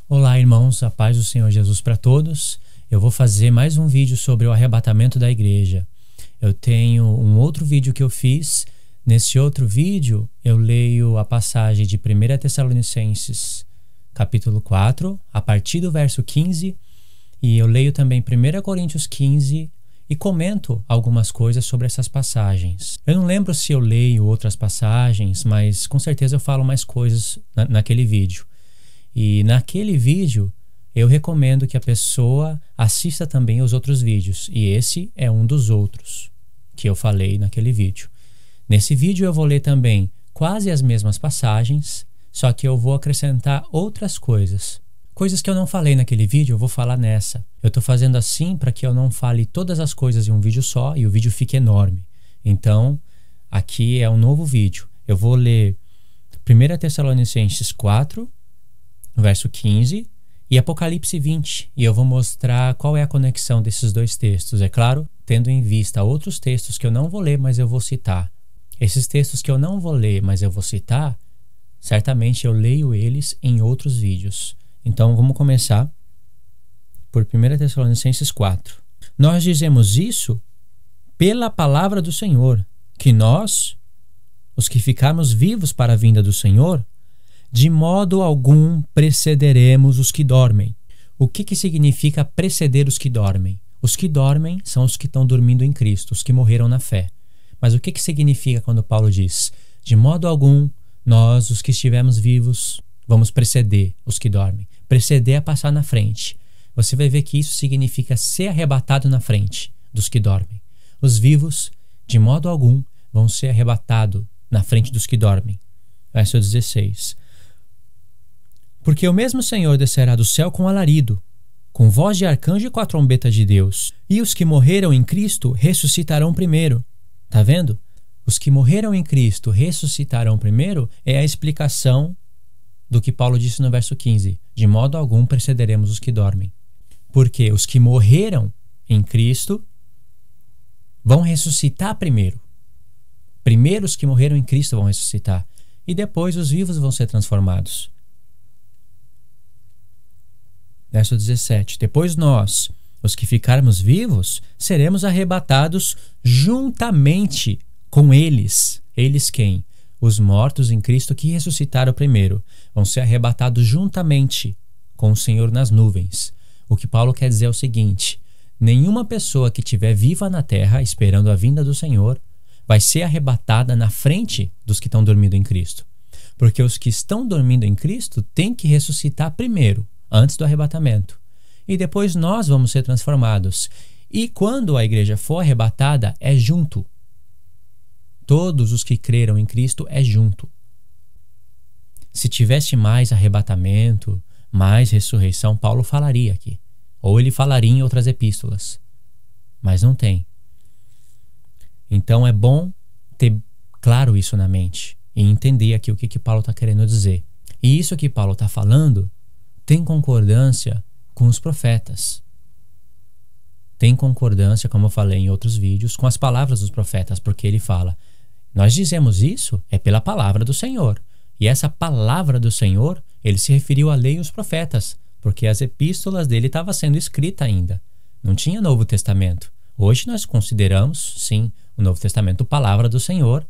Olá, irmãos, a paz do Senhor Jesus para todos. Eu vou fazer mais um vídeo sobre o arrebatamento da igreja. Eu tenho um outro vídeo que eu fiz. Nesse outro vídeo, eu leio a passagem de 1 Tessalonicenses, capítulo 4, a partir do verso 15, e eu leio também 1 Coríntios 15 e comento algumas coisas sobre essas passagens. Eu não lembro se eu leio outras passagens, mas com certeza eu falo mais coisas naquele vídeo. E naquele vídeo, eu recomendo que a pessoa assista também os outros vídeos. E esse é um dos outros que eu falei naquele vídeo. Nesse vídeo eu vou ler também quase as mesmas passagens, só que eu vou acrescentar outras coisas. Coisas que eu não falei naquele vídeo, eu vou falar nessa. Eu estou fazendo assim para que eu não fale todas as coisas em um vídeo só e o vídeo fique enorme. Então, aqui é um novo vídeo. Eu vou ler 1 Tessalonicenses 4, verso 15, e Apocalipse 20, e eu vou mostrar qual é a conexão desses dois textos, é claro, tendo em vista outros textos que eu não vou ler, mas eu vou citar. Esses textos que eu não vou ler, mas eu vou citar, certamente eu leio eles em outros vídeos. Então vamos começar por 1 Tessalonicenses 4. Nós dizemos isso pela palavra do Senhor, que nós, os que ficarmos vivos para a vinda do Senhor, de modo algum precederemos os que dormem. O que significa preceder os que dormem? Os que dormem são os que estão dormindo em Cristo, os que morreram na fé. Mas o que significa quando Paulo diz: de modo algum, nós, os que estivermos vivos, vamos preceder os que dormem? Preceder é passar na frente. Você vai ver que isso significa ser arrebatado na frente dos que dormem. Os vivos, de modo algum, vão ser arrebatados na frente dos que dormem. Verso 16. Porque o mesmo Senhor descerá do céu com alarido, com voz de arcanjo e com a trombeta de Deus. E os que morreram em Cristo ressuscitarão primeiro. Tá vendo? Os que morreram em Cristo ressuscitarão primeiro é a explicação do que Paulo disse no verso 15. De modo algum precederemos os que dormem. Porque os que morreram em Cristo vão ressuscitar primeiro. Primeiro os que morreram em Cristo vão ressuscitar. E depois os vivos vão ser transformados. Verso 17. Depois nós, os que ficarmos vivos, seremos arrebatados juntamente com eles. Eles quem? Os mortos em Cristo que ressuscitaram primeiro. Vão ser arrebatados juntamente com o Senhor nas nuvens. O que Paulo quer dizer é o seguinte: nenhuma pessoa que estiver viva na terra, esperando a vinda do Senhor, vai ser arrebatada na frente dos que estão dormindo em Cristo. Porque os que estão dormindo em Cristo têm que ressuscitar primeiro, antes do arrebatamento. E depois nós vamos ser transformados. E quando a igreja for arrebatada, é junto. Todos os que creram em Cristo é junto. Se tivesse mais arrebatamento, mais ressurreição, Paulo falaria aqui. Ou ele falaria em outras epístolas. Mas não tem. Então é bom ter claro isso na mente e entender aqui o que Paulo está querendo dizer. E isso que Paulo está falando tem concordância com os profetas. Tem concordância, como eu falei em outros vídeos, com as palavras dos profetas, porque ele fala: nós dizemos isso é pela palavra do Senhor. E essa palavra do Senhor, ele se referiu à lei e aos profetas, porque as epístolas dele estavam sendo escritas ainda. Não tinha Novo Testamento. Hoje nós consideramos, sim, o Novo Testamento palavra do Senhor,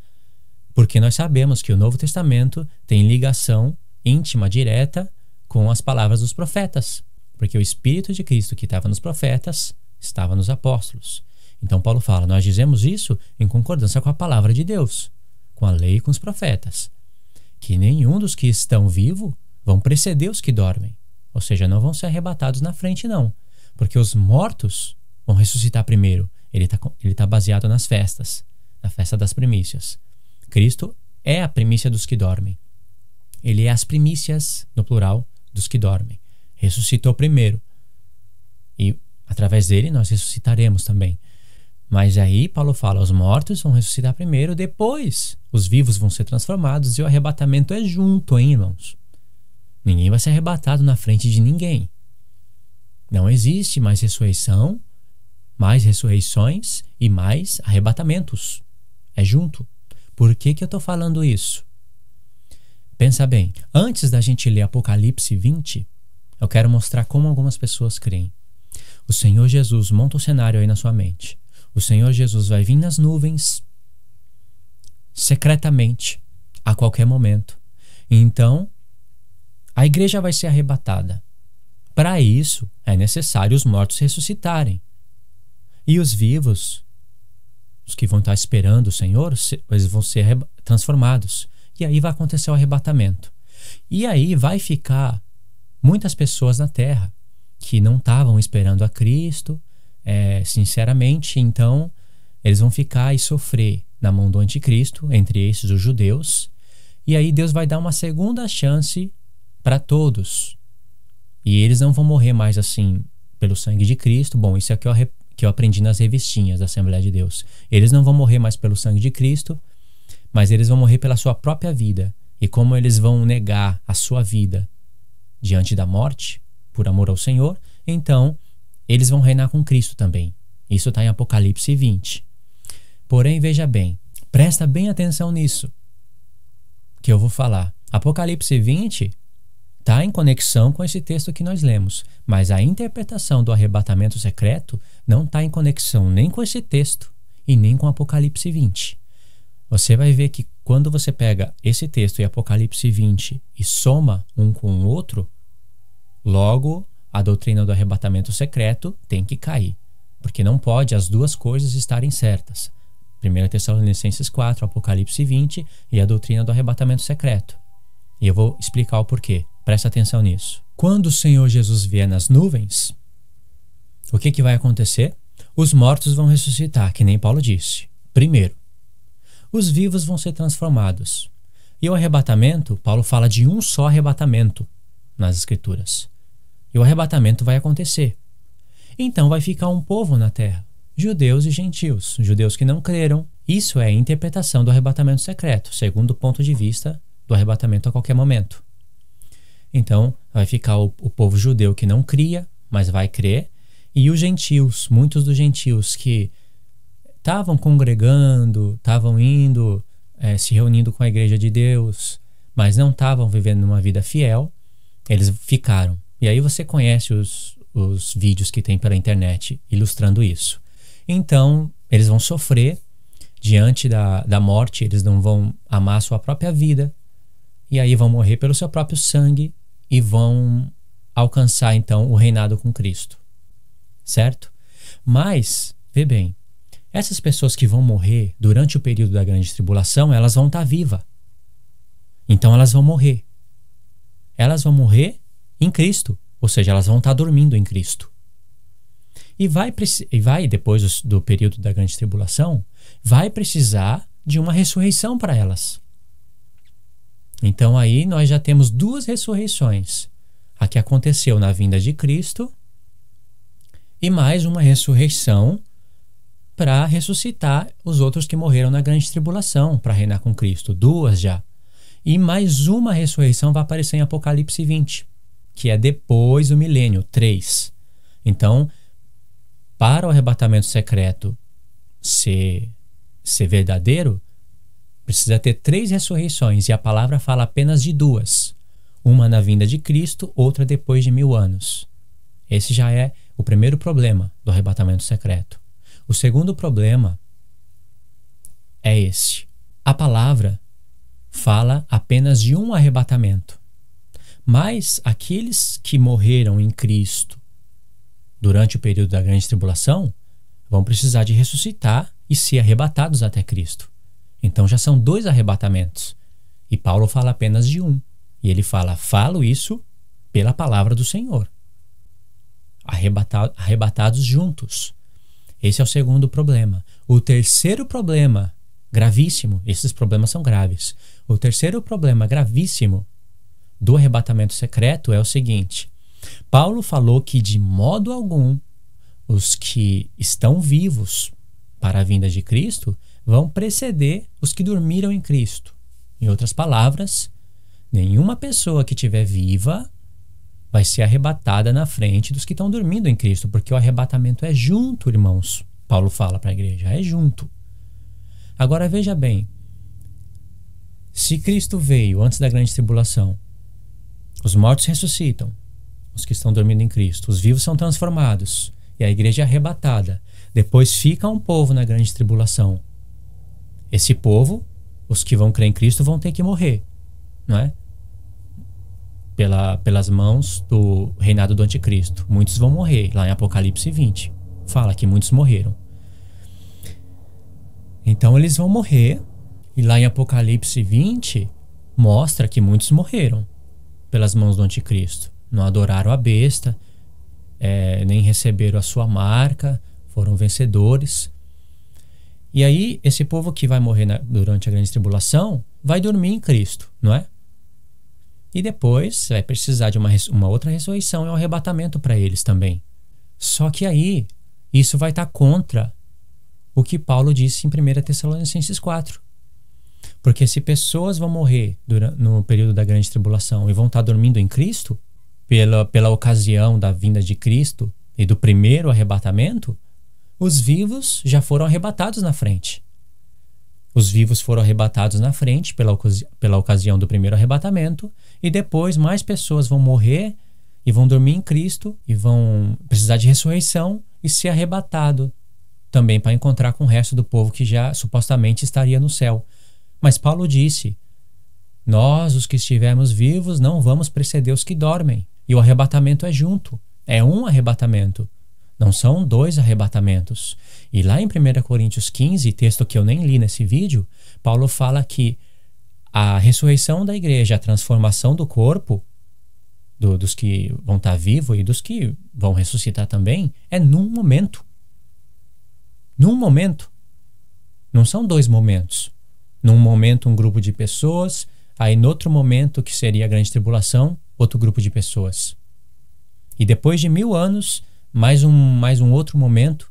porque nós sabemos que o Novo Testamento tem ligação íntima, direta, com as palavras dos profetas, porque o Espírito de Cristo que estava nos profetas estava nos apóstolos. Então Paulo fala: nós dizemos isso em concordância com a palavra de Deus, com a lei e com os profetas, que nenhum dos que estão vivos vão preceder os que dormem, ou seja, não vão ser arrebatados na frente não, porque os mortos vão ressuscitar primeiro. Ele tá baseado nas festas, na festa das primícias. Cristo é a primícia dos que dormem. Ele é as primícias, no plural, dos que dormem. Ressuscitou primeiro. E através dele nós ressuscitaremos também. Mas aí Paulo fala: os mortos vão ressuscitar primeiro, depois os vivos vão ser transformados, e o arrebatamento é junto, hein, irmãos? Ninguém vai ser arrebatado na frente de ninguém. Não existe mais ressurreição, mais ressurreições e mais arrebatamentos. É junto. Por que eu estou falando isso? Pensa bem, antes da gente ler Apocalipse 20, Eu quero mostrar como algumas pessoas creem. O Senhor Jesus, monta o cenário aí na sua mente. O Senhor Jesus vai vir nas nuvens, secretamente, a qualquer momento. Então, a igreja vai ser arrebatada. Para isso, é necessário os mortos ressuscitarem. E os vivos, os que vão estar esperando o Senhor, eles vão ser transformados. E aí vai acontecer o arrebatamento. E aí vai ficar muitas pessoas na terra que não estavam esperando a Cristo, sinceramente, então eles vão ficar e sofrer na mão do anticristo, entre esses os judeus, e aí Deus vai dar uma segunda chance para todos. E eles não vão morrer mais assim pelo sangue de Cristo. Bom, isso é que eu aprendi nas revistinhas da Assembleia de Deus. Eles não vão morrer mais pelo sangue de Cristo, mas eles vão morrer pela sua própria vida. E como eles vão negar a sua vida diante da morte, por amor ao Senhor, então eles vão reinar com Cristo também. Isso está em Apocalipse 20. Porém, veja bem, presta bem atenção nisso que eu vou falar. Apocalipse 20 está em conexão com esse texto que nós lemos, mas a interpretação do arrebatamento secreto não está em conexão nem com esse texto e nem com Apocalipse 20. Você vai ver que quando você pega esse texto e Apocalipse 20 e soma um com o outro, logo a doutrina do arrebatamento secreto tem que cair, porque não pode as duas coisas estarem certas. 1 Tessalonicenses 4, Apocalipse 20 e a doutrina do arrebatamento secreto. E eu vou explicar o porquê. Presta atenção nisso. Quando o Senhor Jesus vier nas nuvens, o que vai acontecer? Os mortos vão ressuscitar, que nem Paulo disse. Primeiro, os vivos vão ser transformados. E o arrebatamento, Paulo fala de um só arrebatamento nas Escrituras. E o arrebatamento vai acontecer. Então vai ficar um povo na terra, judeus e gentios, judeus que não creram. Isso é a interpretação do arrebatamento secreto, segundo o ponto de vista do arrebatamento a qualquer momento. Então vai ficar o povo judeu que não cria, mas vai crer, e os gentios, muitos dos gentios que estavam congregando, estavam indo, se reunindo com a igreja de Deus, mas não estavam vivendo uma vida fiel, eles ficaram. E aí você conhece os vídeos que tem pela internet ilustrando isso. Então, eles vão sofrer diante da morte, eles não vão amar a sua própria vida, e aí vão morrer pelo seu próprio sangue e vão alcançar, então, o reinado com Cristo. Certo? Mas, vê bem, essas pessoas que vão morrer durante o período da grande tribulação, elas vão estar vivas. Então, elas vão morrer. Elas vão morrer em Cristo, ou seja, elas vão estar dormindo em Cristo. E vai depois do período da grande tribulação, vai precisar de uma ressurreição para elas. Então aí nós já temos duas ressurreições. A que aconteceu na vinda de Cristo e mais uma ressurreição para ressuscitar os outros que morreram na grande tribulação, para reinar com Cristo. Duas já. E mais uma ressurreição vai aparecer em Apocalipse 20, que é depois do milênio, 3. Então, para o arrebatamento secreto ser verdadeiro, precisa ter 3 ressurreições, e a palavra fala apenas de 2. Uma na vinda de Cristo, outra depois de 1000 anos. Esse já é o primeiro problema do arrebatamento secreto. O segundo problema é esse. A palavra fala apenas de um arrebatamento. Mas aqueles que morreram em Cristo durante o período da grande tribulação vão precisar de ressuscitar e ser arrebatados até Cristo. Então já são 2 arrebatamentos. E Paulo fala apenas de um. E ele fala, falo isso pela palavra do Senhor. Arrebatados juntos. Esse é o segundo problema. O terceiro problema, gravíssimo, esses problemas são graves. O terceiro problema gravíssimo do arrebatamento secreto é o seguinte. Paulo falou que de modo algum os que estão vivos para a vinda de Cristo vão preceder os que dormiram em Cristo. Em outras palavras, nenhuma pessoa que estiver viva vai ser arrebatada na frente dos que estão dormindo em Cristo, porque o arrebatamento é junto, irmãos. Paulo fala para a igreja, é junto. Agora veja bem, se Cristo veio antes da grande tribulação, os mortos ressuscitam, os que estão dormindo em Cristo. Os vivos são transformados e a igreja é arrebatada. Depois fica um povo na grande tribulação. Esse povo, os que vão crer em Cristo, vão ter que morrer, não é? Pelas mãos do reinado do anticristo. Muitos vão morrer. Lá em Apocalipse 20 fala que muitos morreram. Então eles vão morrer. E lá em Apocalipse 20 mostra que muitos morreram pelas mãos do anticristo. Não adoraram a besta, nem receberam a sua marca, foram vencedores. E aí esse povo que vai morrer durante a grande tribulação vai dormir em Cristo, não é? E depois vai precisar de uma outra ressurreição e um arrebatamento para eles também. Só que aí isso vai estar contra o que Paulo disse em 1 Tessalonicenses 4. Porque se pessoas vão morrer no período da grande tribulação e vão estar dormindo em Cristo, pela ocasião da vinda de Cristo e do primeiro arrebatamento, os vivos já foram arrebatados na frente. Os vivos foram arrebatados na frente pela ocasião do primeiro arrebatamento, e depois mais pessoas vão morrer e vão dormir em Cristo e vão precisar de ressurreição e ser arrebatado também para encontrar com o resto do povo que já supostamente estaria no céu. Mas Paulo disse: nós, os que estivermos vivos, não vamos preceder os que dormem. E o arrebatamento é junto. É um arrebatamento. Não são dois arrebatamentos. E lá em 1 Coríntios 15, texto que eu nem li nesse vídeo, Paulo fala que a ressurreição da igreja, a transformação do corpo, dos que vão estar vivos e dos que vão ressuscitar também, é num momento. Num momento. Não são dois momentos. Num momento um grupo de pessoas, aí no outro momento, que seria a grande tribulação, outro grupo de pessoas. E depois de 1000 anos, mais um outro momento.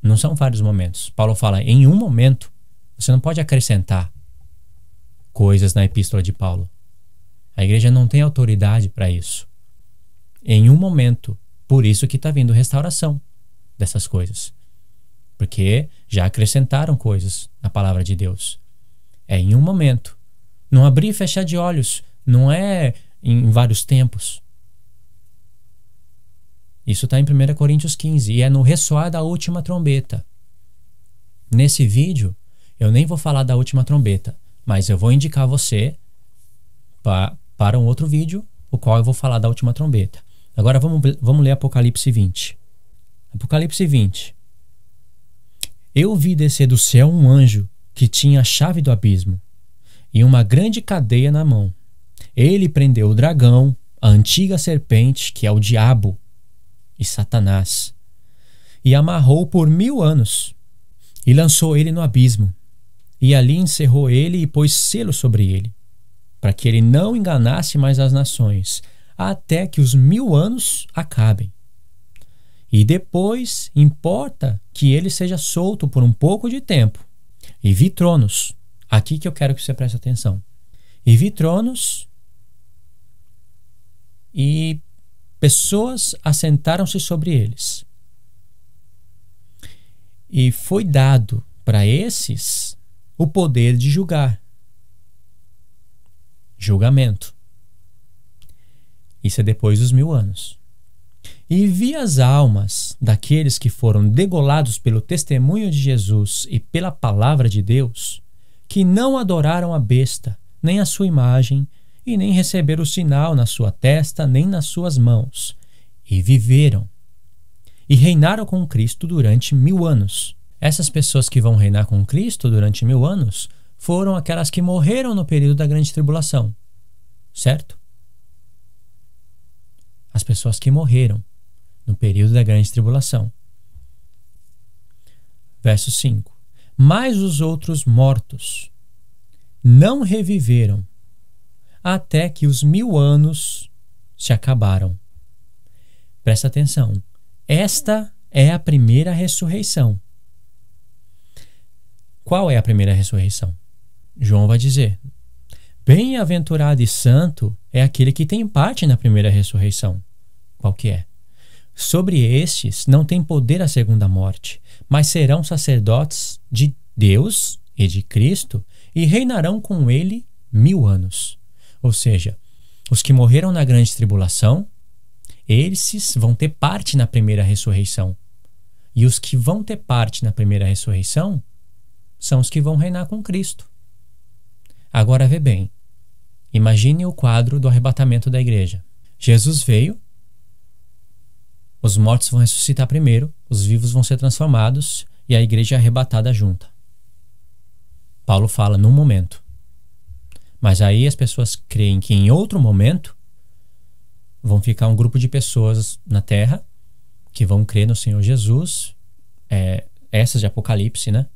Não são vários momentos. Paulo fala, em um momento, você não pode acrescentar coisas na epístola de Paulo. A igreja não tem autoridade para isso. Em um momento. Por isso que está vindo restauração dessas coisas. Porque já acrescentaram coisas na palavra de Deus. É em um momento. Não abrir e fechar de olhos. Não é em vários tempos. Isso está em 1 Coríntios 15. E é no ressoar da última trombeta. Nesse vídeo, eu nem vou falar da última trombeta. Mas eu vou indicar você para um outro vídeo, o qual eu vou falar da última trombeta. Agora vamos ler Apocalipse 20. Apocalipse 20. Eu vi descer do céu um anjo que tinha a chave do abismo e uma grande cadeia na mão. Ele prendeu o dragão, a antiga serpente, que é o diabo e Satanás, e amarrou por 1000 anos e lançou ele no abismo. E ali encerrou ele e pôs selo sobre ele, para que ele não enganasse mais as nações, até que os 1000 anos acabem. E depois importa que ele seja solto por um pouco de tempo. E vi tronos, aqui que eu quero que você preste atenção. E vi tronos e pessoas assentaram-se sobre eles. E foi dado para esses o poder de julgar. Julgamento. Isso é depois dos 1000 anos. E vi as almas daqueles que foram degolados pelo testemunho de Jesus e pela palavra de Deus, que não adoraram a besta, nem a sua imagem, e nem receberam o sinal na sua testa, nem nas suas mãos. E viveram. E reinaram com Cristo durante 1000 anos. Essas pessoas que vão reinar com Cristo durante 1000 anos foram aquelas que morreram no período da grande tribulação. Certo? As pessoas que morreram no período da grande tribulação. Verso 5. Mas os outros mortos não reviveram até que os 1000 anos se acabaram. Presta atenção. Esta é a primeira ressurreição. Qual é a primeira ressurreição? João vai dizer: bem-aventurado e santo é aquele que tem parte na primeira ressurreição. Qual que é? Sobre estes não tem poder a segunda morte, mas serão sacerdotes de Deus e de Cristo e reinarão com ele 1000 anos. Ou seja, os que morreram na grande tribulação, esses vão ter parte na primeira ressurreição. E os que vão ter parte na primeira ressurreição são os que vão reinar com Cristo. Agora vê bem, imagine o quadro do arrebatamento da igreja. Jesus veio, os mortos vão ressuscitar primeiro, os vivos vão ser transformados e a igreja é arrebatada junta. Paulo fala num momento. Mas aí as pessoas creem que em outro momento vão ficar um grupo de pessoas na terra que vão crer no Senhor Jesus, essas de Apocalipse, né?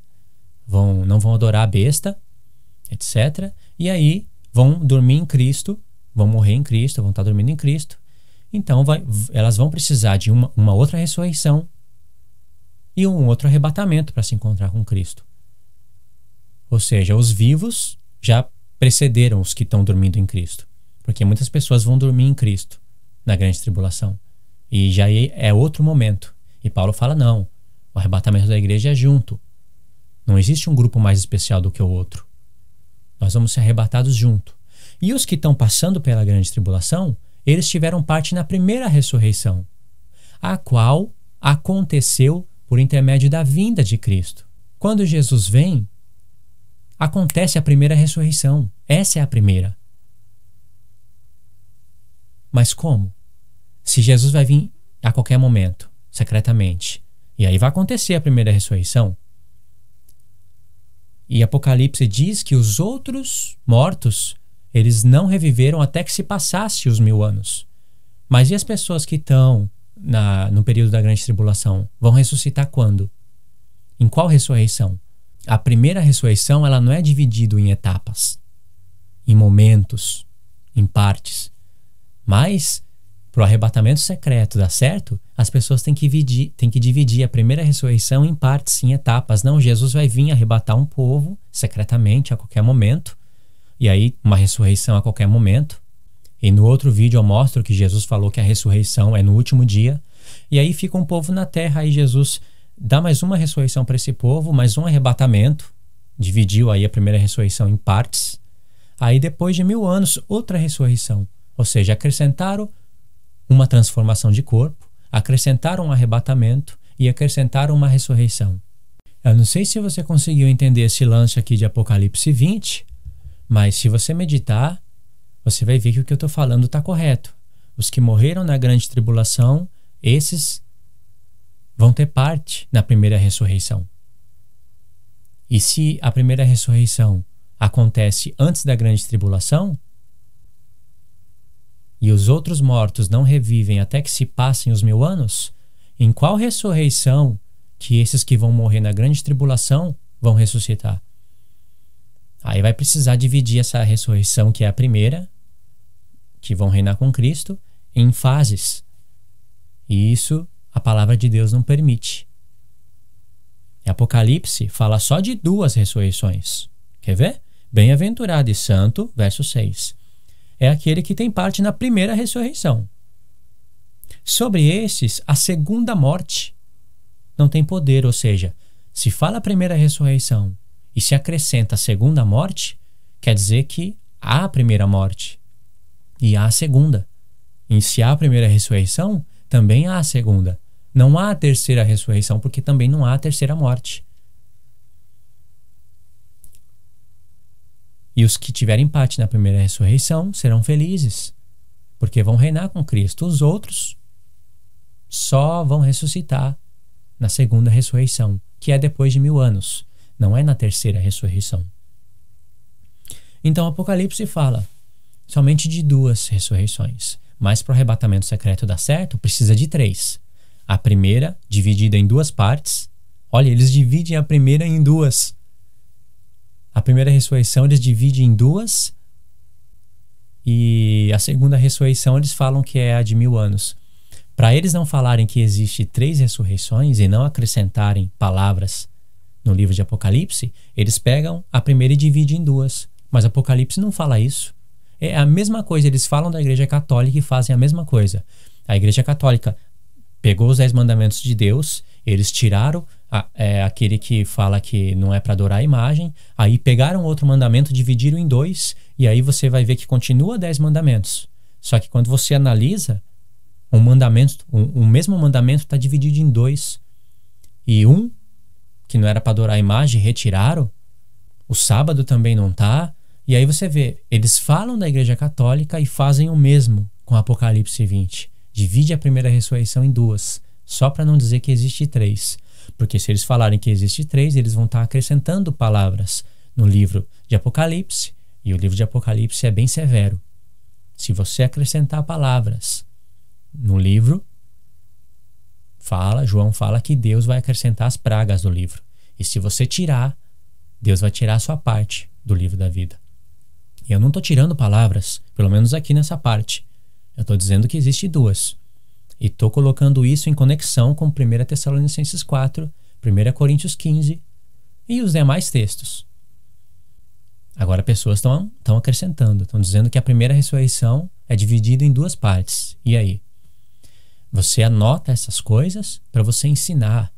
Não vão adorar a besta, etc. E aí vão dormir em Cristo, vão morrer em Cristo, vão estar dormindo em Cristo. Então elas vão precisar de uma outra ressurreição e um outro arrebatamento para se encontrar com Cristo. Ou seja, os vivos já precederam os que estão dormindo em Cristo. Porque muitas pessoas vão dormir em Cristo na grande tribulação. E já é outro momento. E Paulo fala, não, o arrebatamento da igreja é junto. Não existe um grupo mais especial do que o outro. Nós vamos ser arrebatados junto. E os que estão passando pela grande tribulação, eles tiveram parte na primeira ressurreição, a qual aconteceu por intermédio da vinda de Cristo. Quando Jesus vem, acontece a primeira ressurreição. Essa é a primeira. Mas como? Se Jesus vai vir a qualquer momento, secretamente, e aí vai acontecer a primeira ressurreição, e Apocalipse diz que os outros mortos, eles não reviveram até que se passasse os 1000 anos. Mas e as pessoas que estão no período da grande tribulação? Vão ressuscitar quando? Em qual ressurreição? A primeira ressurreição, ela não é dividida em etapas, em momentos, em partes. Mas, para o arrebatamento secreto dar certo, as pessoas têm que dividir a primeira ressurreição em partes, em etapas. Não, Jesus vai vir arrebatar um povo secretamente a qualquer momento. E aí, uma ressurreição a qualquer momento. E no outro vídeo eu mostro que Jesus falou que a ressurreição é no último dia. E aí fica um povo na terra, aí Jesus dá mais uma ressurreição para esse povo, mais um arrebatamento. Dividiu aí a primeira ressurreição em partes. Aí depois de 1000 anos, outra ressurreição. Ou seja, acrescentaram uma transformação de corpo, acrescentaram um arrebatamento e acrescentaram uma ressurreição. Eu não sei se você conseguiu entender esse lance aqui de Apocalipse 20, mas se você meditar, você vai ver que o que eu estou falando está correto. Os que morreram na grande tribulação, esses vão ter parte na primeira ressurreição. E se a primeira ressurreição acontece antes da grande tribulação, e os outros mortos não revivem até que se passem os 1000 anos, em qual ressurreição que esses que vão morrer na grande tribulação vão ressuscitar? Aí vai precisar dividir essa ressurreição, que é a primeira, que vão reinar com Cristo, em fases. E isso a palavra de Deus não permite. Apocalipse fala só de 2 ressurreições. Quer ver? Bem-aventurado e santo, verso 6. É aquele que tem parte na primeira ressurreição. Sobre esses, a segunda morte não tem poder, ou seja, se fala a primeira ressurreição e se acrescenta a segunda morte, quer dizer que há a primeira morte e há a segunda. E se há a primeira ressurreição, também há a segunda. Não há a terceira ressurreição, porque também não há a terceira morte. E os que tiverem parte na primeira ressurreição serão felizes, porque vão reinar com Cristo. Os outros só vão ressuscitar na segunda ressurreição, que é depois de 1000 anos. Não é na terceira ressurreição. Então Apocalipse fala somente de 2 ressurreições. Mas para o arrebatamento secreto dar certo, precisa de 3. A primeira, dividida em 2 partes. Olha, eles dividem a primeira em 2. A primeira ressurreição eles dividem em 2. E a segunda ressurreição eles falam que é a de 1000 anos. Para eles não falarem que existe 3 ressurreições e não acrescentarem palavras no livro de Apocalipse, eles pegam a primeira e dividem em 2. Mas Apocalipse não fala isso. É a mesma coisa, eles falam da Igreja Católica e fazem a mesma coisa. A Igreja Católica pegou os 10 mandamentos de Deus, eles tiraram aquele que fala que não é para adorar a imagem, aí pegaram outro mandamento, dividiram em 2, e aí você vai ver que continua 10 mandamentos. Só que quando você analisa O mesmo mandamento está dividido em dois. E um, que não era para adorar a imagem, retiraram. O sábado também não está. E aí você vê, eles falam da Igreja Católica e fazem o mesmo com Apocalipse 20. Divide a primeira ressurreição em duas, só para não dizer que existe três. Porque se eles falarem que existe três, eles vão estar acrescentando palavras no livro de Apocalipse. E o livro de Apocalipse é bem severo. Se você acrescentar palavras no livro, João fala que Deus vai acrescentar as pragas do livro. E se você tirar, Deus vai tirar a sua parte do livro da vida. E eu não estou tirando palavras, pelo menos aqui nessa parte. Eu estou dizendo que existe duas. E estou colocando isso em conexão com 1 Tessalonicenses 4, 1 Coríntios 15 e os demais textos. Agora pessoas estão acrescentando, estão dizendo que a primeira ressurreição é dividida em duas partes. E aí? Você anota essas coisas para você ensinar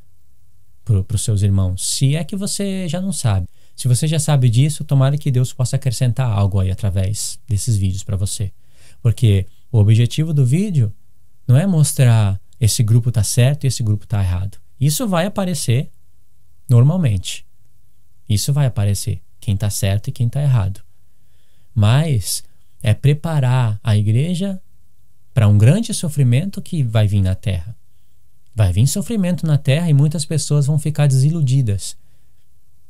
para os seus irmãos, se é que você já não sabe. Se você já sabe disso, tomara que Deus possa acrescentar algo aí através desses vídeos para você. Porque o objetivo do vídeo não é mostrar esse grupo está certo e esse grupo está errado. Isso vai aparecer normalmente. Isso vai aparecer, quem está certo e quem está errado. Mas é preparar a igreja para um grande sofrimento que vai vir na terra. Vai vir sofrimento na terra e muitas pessoas vão ficar desiludidas.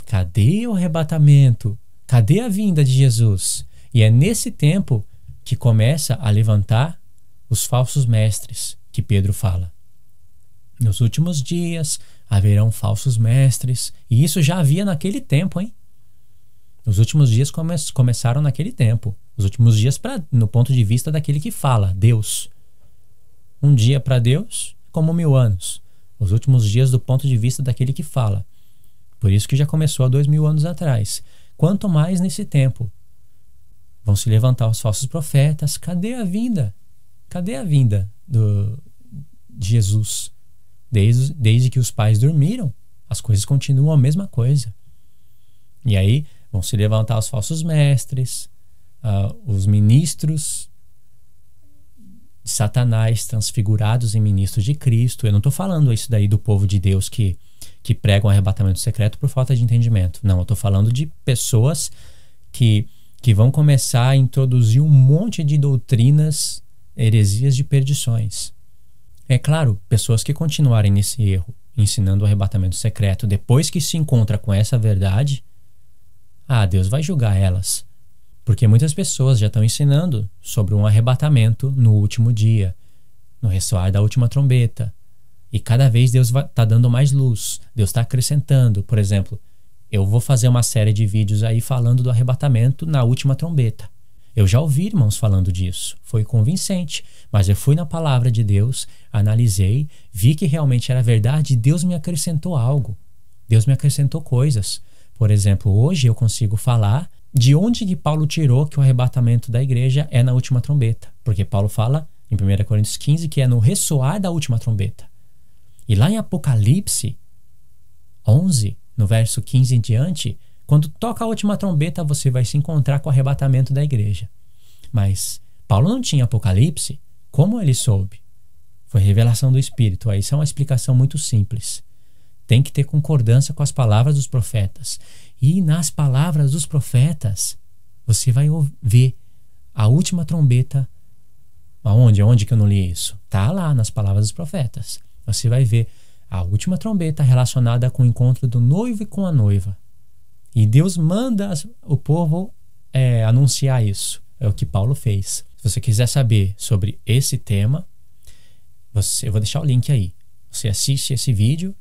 Cadê o arrebatamento? Cadê a vinda de Jesus? E é nesse tempo que começa a levantar os falsos mestres que Pedro fala. Nos últimos dias haverão falsos mestres. E isso já havia naquele tempo, hein? Os últimos dias começaram naquele tempo. Os últimos dias no ponto de vista daquele que fala, Deus. Um dia para Deus, como 1000 anos. Os últimos dias do ponto de vista daquele que fala. Por isso que já começou há 2000 anos atrás. Quanto mais nesse tempo. Vão se levantar os falsos profetas. Cadê a vinda? Cadê a vinda de Jesus? Desde que os pais dormiram, as coisas continuam a mesma coisa. E aí vão se levantar os falsos mestres, os ministros de Satanás transfigurados em ministros de Cristo. Eu não estou falando isso daí do povo de Deus que pregam arrebatamento secreto por falta de entendimento. Não, eu estou falando de pessoas que vão começar a introduzir um monte de doutrinas, heresias de perdições. É claro, pessoas que continuarem nesse erro, ensinando o arrebatamento secreto, depois que se encontra com essa verdade, Deus vai julgar elas. Porque muitas pessoas já estão ensinando sobre um arrebatamento no último dia, no ressoar da última trombeta. E cada vez Deus está dando mais luz, Deus está acrescentando. Por exemplo, eu vou fazer uma série de vídeos aí falando do arrebatamento na última trombeta. Eu já ouvi irmãos falando disso, foi convincente, mas eu fui na palavra de Deus, analisei, vi que realmente era verdade e Deus me acrescentou algo. Deus me acrescentou coisas. Por exemplo, hoje eu consigo falar de onde que Paulo tirou que o arrebatamento da igreja é na última trombeta. Porque Paulo fala em 1 Coríntios 15 que é no ressoar da última trombeta. E lá em Apocalipse 11, no verso 15 em diante, quando toca a última trombeta, você vai se encontrar com o arrebatamento da igreja. Mas Paulo não tinha Apocalipse. Como ele soube? Foi revelação do Espírito. Isso é uma explicação muito simples. Tem que ter concordância com as palavras dos profetas. E nas palavras dos profetas, você vai ver a última trombeta. Aonde que eu não li isso? Está lá nas palavras dos profetas. Você vai ver a última trombeta relacionada com o encontro do noivo e com a noiva. E Deus manda o povo anunciar isso. É o que Paulo fez. Se você quiser saber sobre esse tema, eu vou deixar o link aí. Você assiste esse vídeo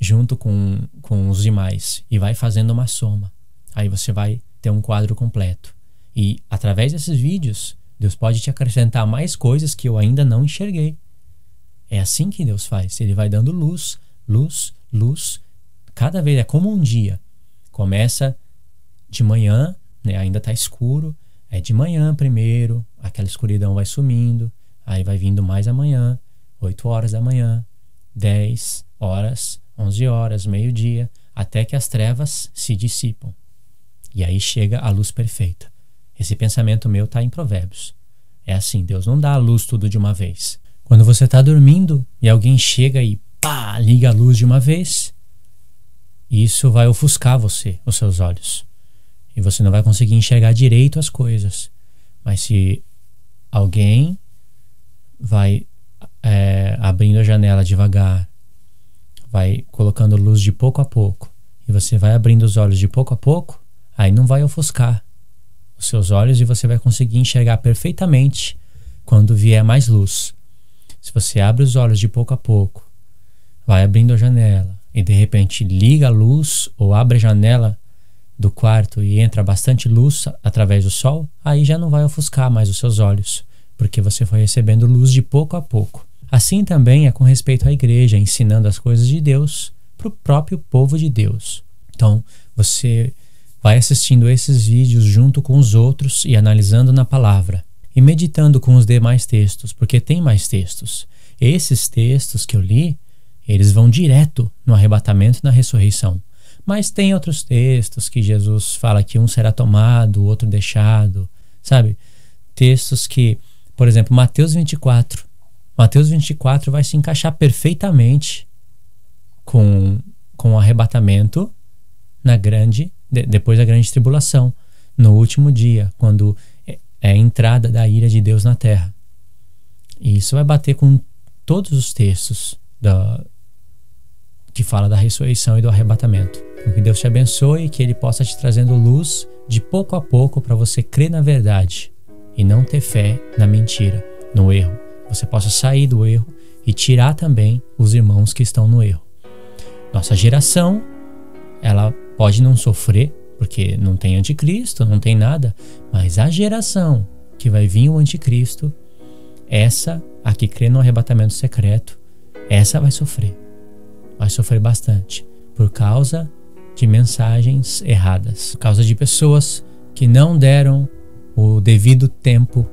junto com os demais e vai fazendo uma soma. Aí você vai ter um quadro completo. E através desses vídeos, Deus pode te acrescentar mais coisas que eu ainda não enxerguei. É assim que Deus faz. Ele vai dando luz, luz, luz. Cada vez é como um dia. Começa de manhã, né, ainda está escuro. É de manhã primeiro, aquela escuridão vai sumindo. Aí vai vindo mais amanhã, 8 horas da manhã, 10 horas, 11 horas, meio-dia, até que as trevas se dissipam. E aí chega a luz perfeita. Esse pensamento meu está em Provérbios. É assim, Deus não dá a luz tudo de uma vez. Quando você está dormindo e alguém chega e pá, liga a luz de uma vez, isso vai ofuscar você, os seus olhos. E você não vai conseguir enxergar direito as coisas. Mas se alguém vai abrindo a janela devagar, vai colocando luz de pouco a pouco, e você vai abrindo os olhos de pouco a pouco, aí não vai ofuscar os seus olhos e você vai conseguir enxergar perfeitamente quando vier mais luz. Se você abre os olhos de pouco a pouco, vai abrindo a janela e de repente liga a luz ou abre a janela do quarto e entra bastante luz através do sol, aí já não vai ofuscar mais os seus olhos, porque você foi recebendo luz de pouco a pouco. Assim também é com respeito à igreja, ensinando as coisas de Deus para o próprio povo de Deus. Então, você vai assistindo esses vídeos junto com os outros e analisando na palavra. E meditando com os demais textos, porque tem mais textos. Esses textos que eu li, eles vão direto no arrebatamento e na ressurreição. Mas tem outros textos que Jesus fala que um será tomado, o outro deixado, sabe? Textos que, por exemplo, Mateus 24. Mateus 24 vai se encaixar perfeitamente com o arrebatamento depois da grande tribulação, no último dia, quando é a entrada da ira de Deus na terra. E isso vai bater com todos os textos que fala da ressurreição e do arrebatamento. Então, que Deus te abençoe e que Ele possa te trazendo luz de pouco a pouco para você crer na verdade e não ter fé na mentira, no erro. Você possa sair do erro e tirar também os irmãos que estão no erro. Nossa geração, ela pode não sofrer, porque não tem anticristo, não tem nada, mas a geração que vai vir o anticristo, essa, a que crê no arrebatamento secreto, essa vai sofrer bastante, por causa de mensagens erradas, por causa de pessoas que não deram o devido tempo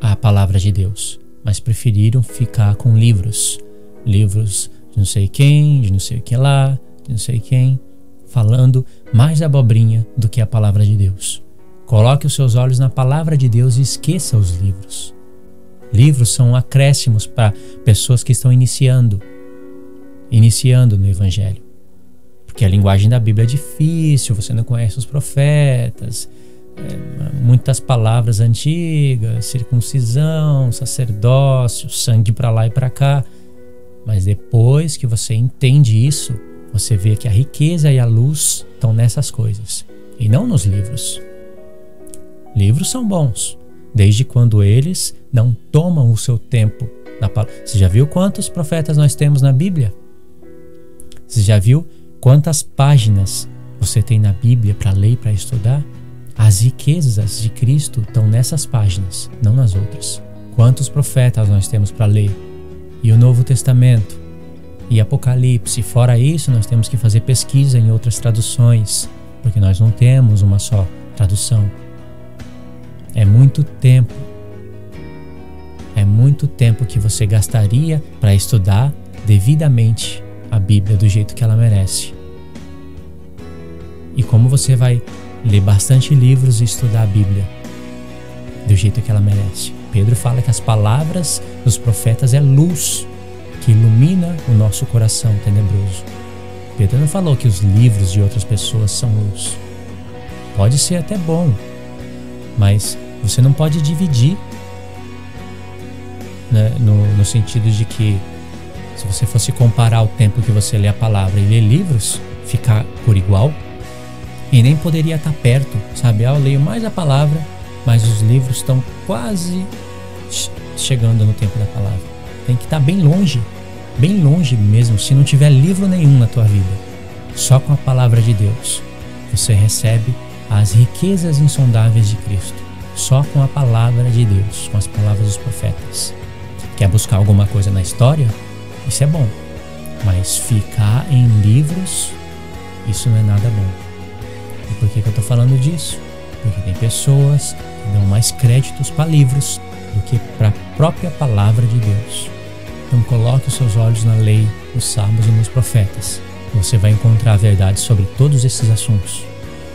à palavra de Deus, mas preferiram ficar com livros de não sei quem, de não sei o que lá, de não sei quem, falando mais abobrinha do que a palavra de Deus. Coloque os seus olhos na palavra de Deus e esqueça os livros. Livros são acréscimos para pessoas que estão iniciando no Evangelho. Porque a linguagem da Bíblia é difícil, você não conhece os profetas, muitas palavras antigas, circuncisão, sacerdócio, sangue para lá e para cá. Mas depois que você entende isso, você vê que a riqueza e a luz estão nessas coisas e não nos livros. Livros são bons, desde quando eles não tomam o seu tempo. Você já viu quantos profetas nós temos na Bíblia? Você já viu quantas páginas você tem na Bíblia para ler e para estudar? As riquezas de Cristo estão nessas páginas, não nas outras. Quantos profetas nós temos para ler? E o Novo Testamento? E Apocalipse? Fora isso, nós temos que fazer pesquisa em outras traduções, porque nós não temos uma só tradução. É muito tempo que você gastaria para estudar devidamente a Bíblia do jeito que ela merece. E como você vai ler bastante livros e estudar a Bíblia do jeito que ela merece? Pedro fala que as palavras dos profetas é luz que ilumina o nosso coração tenebroso. Pedro não falou que os livros de outras pessoas são luz. Pode ser até bom, mas você não pode dividir, né, no sentido de que se você fosse comparar o tempo que você lê a palavra e lê livros, ficar por igual, e nem poderia estar perto, sabe? Eu leio mais a palavra, mas os livros estão quase chegando no tempo da palavra. Tem que estar bem longe mesmo, se não tiver livro nenhum na tua vida. Só com a palavra de Deus você recebe as riquezas insondáveis de Cristo. Só com a palavra de Deus, com as palavras dos profetas. Quer buscar alguma coisa na história? Isso é bom. Mas ficar em livros, isso não é nada bom. E por que eu estou falando disso? Porque tem pessoas que dão mais créditos para livros do que para a própria palavra de Deus. Então coloque os seus olhos na lei, nos salmos e nos profetas. Você vai encontrar a verdade sobre todos esses assuntos.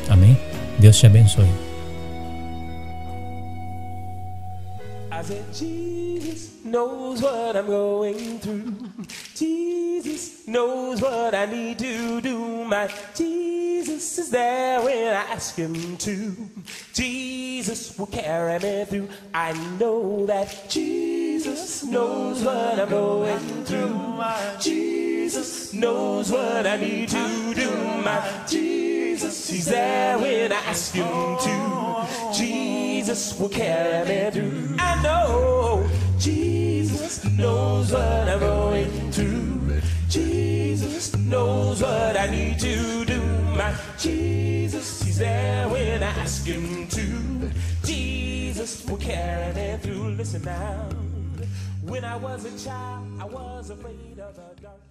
Amém? Deus te abençoe. I said, Jesus knows what I'm going through. Jesus knows what I need to do. My Jesus is there when I ask him to. Jesus will carry me through. I know that Jesus knows what I'm going through. My Jesus knows what I need to do. My Jesus, he's there when I ask him to. Jesus will carry me through. I know Jesus knows what I'm going through. Jesus knows what I need to do. My Jesus, he's there when I ask him to. Jesus will carry me through. Listen now. When I was a child, I was afraid of the dark.